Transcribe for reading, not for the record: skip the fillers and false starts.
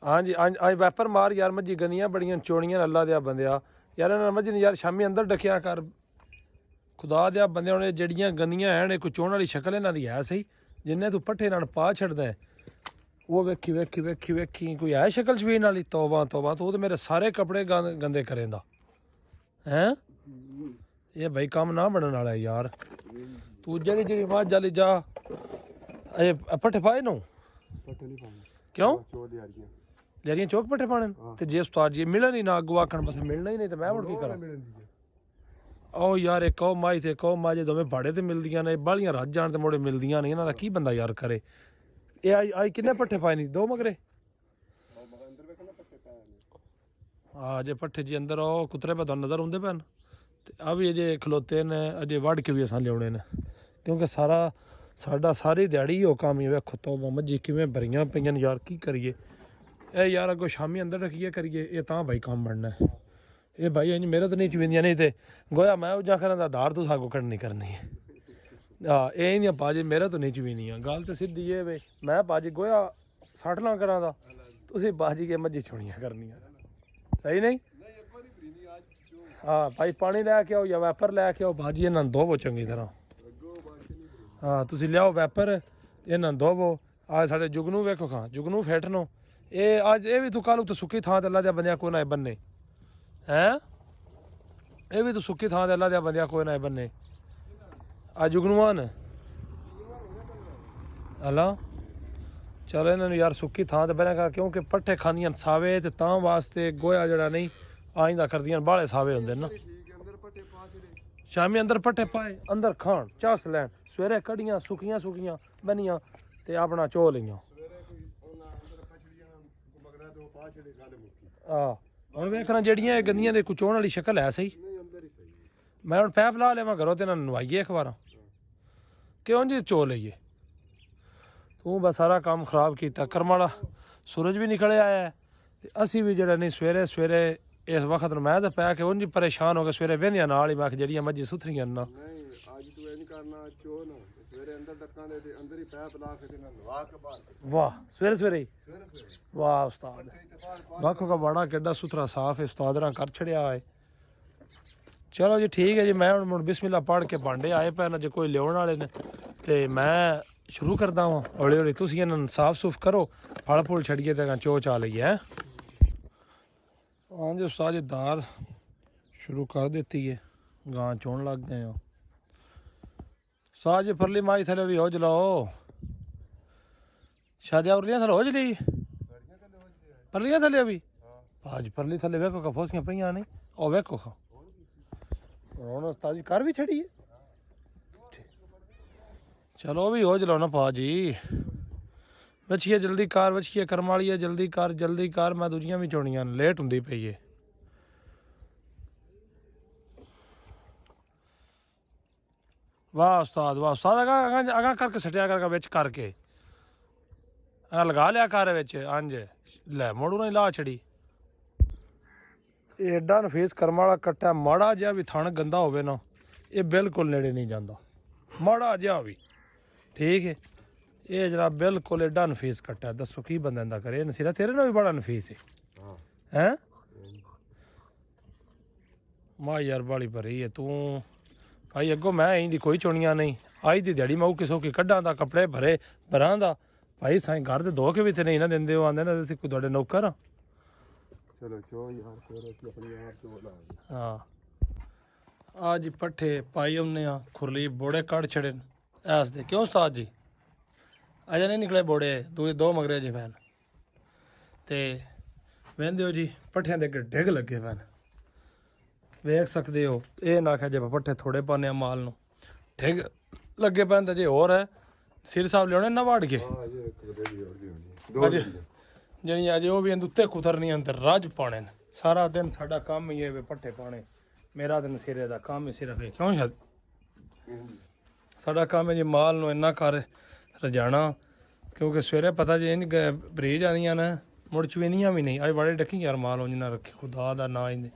हाँ जी अज वैपर मार यार मज्जी गंदियां बड़ियां चोनियां अल्लाह दिया बंदिया यार इन्होंने मज्जी ने यार शामी अंदर डकिया कर खुदा दिया बंदे उन्हें जड़ियां गंदियां हैं कोई चोन वाली शक्ल इन्हों की है सही जिन्हें तू पट्ठे नाल पा छड़दा है वो वेखी वेखी वेखी वेखी कोई है शक्ल शबीन वाली तौबा तौबा तू तो मेरे सारे कपड़े गंदे करेंदा हैं ये भाई काम ना बनने वाला है यार तू जड़ी जड़ी वाज जाली जा पट्ठे पाए नो क्यों यारियां चौक पट्ठे पाने ते जे उस्ताद जी मिलन ही ना अगू आखन बस मिलना ही नहीं तो मैं मुड़ की करा ओ यार एक कौ माई ते कौ माई जे दोवें भाड़े ते मिलदियां ने बालियां रज जान ते मुड़े मिलदियां नहीं इन्हां दा की बंदा यार करे ये आई किन्ने पट्ठे पाए नहीं दो मगरे हाँ जे पट्ठे जी अंदर आओ कुतरे पे तो नज़र आउंदे पैन ते आ भी अजे खलोते ने अजे वड़ के भी असां लियाने ने क्योंकि सारा साडा सारी दिहाड़ी हो काम ही वेखो तौबा मज्जी किवें भरियां पईयां यार की करिए ए यार अगो शामी अंदर रखिए करिए ये तां भाई काम बनना है ये भाई इंज मेरे तो नहीं चविंदियां नहीं ते गोया मैं उजा करा दा धार तुस आगो कड़नी करनी है हाँ ये पाजी मेरे तो नहीं चवीनियां गल तो सीधी है वे मैं पाजी गोया सटना करा दा तुसी पाजी के मज्जी छोड़ियां करनियां सही नहीं हाँ भाई पानी लैके आओ या वैपर लैके आओ भाजी इन्हां धोवो चंगी तरह हाँ तुसी लियाओ वैपर इन्हां धोवो आज साढ़े जुगनू वेखो खां जुगनू फेटनो ये अज ये भी तू कल तो सुक्की थां ते अल्लाह दे बंदियां कोई ना बन्ने हैं ये भी तू सुक्की थां ते अल्लाह दे बंदियां कोई ना बन्ने आ जुगनुआ ने अल्लाह चलो इन्होंने यार सुक्की थां ते बना कर क्योंकि पट्ठे खांदियां सावे ते तां वास्ते गोया जड़ा नहीं आइंदा करदियां बाले सावे हुंदे ना शामी अंदर पट्ठे पाए अंदर खान चस लैन सवेरे कड़ियां सुखियां सुखियां बनियां ते अपना चो लियां हम वेखना जड़ियां गंदियां दे कुछ चोन वाली शक्ल है सही मैं हम पैप ला लेवा घरों ते नवाइए एक बार क्यों जी चो लीए तू बस सारा काम खराब किया करमाला सूरज भी निकले आया है असी भी जरा नहीं सवेरे सवेरे इस वक्त मैं तो पै के उंज परेशान हो गए सवेरे वेंदियां नाल ही मैं जड़ियां मज्जी सुथरियां ना वाह सवेरे सवेरे वाह उस्ताद बाखो का बड़ा केडा सुथरा साफ है उस्ताद ने कर छड़िया है चलो जी ठीक है जी मैं हुण बिस्मिल्लाह पढ़ के भांडे आए पैन जो कोई लियाने वाले ने ते मैं शुरू करदा हाँ हौली हौली तुसीं इन्हां साफ सूफ करो फल फुल छड़िए ते चो चा लईए हैं हाँ जी उस्ताद जी दाल शुरू कर देती है गां चोन लग गए हो साज फरली माई थले भी हो जलाओ शादिया उरलियां थले हो जली परलियां थले भी भाज परली थले वेखो का फोसियां पईयां नहीं ओ वेखो खा हुण उस्ताद जी कर भी छड़ी है चलो भी हो जलाओ ना भाजी बचिए जल्दी कार बचिए करम वाली है जल्दी कर मैं दूजियां भी चोनियां लेट हुंदी पई है वाह उस्ताद अगा करके सटिया करके विच करके अगा लगा लिया कर विच अंज लै मोड़ू नहीं ला छड़ी एडा नफीस करम वाला कट्टा माड़ा जिहा भी थण गंदा होवे ना ये बिल्कुल नेड़े नहीं जाता माड़ा जिहा भी ठीक है ये जनाब बिल्कुल एडा नफीस कट्टा है दसो की बंदा इंदा करे नसीरा तेरे नाल भी बड़ा नफीस है हैं मां यार बाली भरी है तू भाई अगो मैं इंदी कोई चुनिया नहीं आई दी दिहाड़ी मैं किसो की कड्डां दा कपड़े भरे भरां दा भाई साईं घर दे धो के भी ते नहीं ना दिंदे हो आंदे ना तुसीं कोई तुहाडे नौकर चलो चो यार फिर अपनी यार चो ला हाँ आज पट्ठे पाई हमने खुरली बोड़े कड़ छड़े ऐस दे क्यों उस्ताद जी अजे नहीं निकले बोड़े दो मगरे जे पैन ते वेंदे हो जी पट्ठियां दे डिग लगे पैन वेख सकते हो ये ना आख्या जे पट्ठे थोड़े पाने माल नूं डिग लगे पैन ते जे होर है सिर साहब लियाने ना वाड़ के जनी अजे वो भी उत्ते कुतरनियां ते रज पाने सारा दिन साडा काम ही है पट्ठे पाने मेरा दिन सिरे दा काम ही सिर्फ है क्यों शायद साडा काम है जी माल नूं इन्ना कर रजाना क्योंकि सवेरे पता जे इन बरीज आदियां ने मुड़ चवेनियां भी नहीं अज बड़े डकी यार माल उंज ना रखे खुदा दा ना इंदे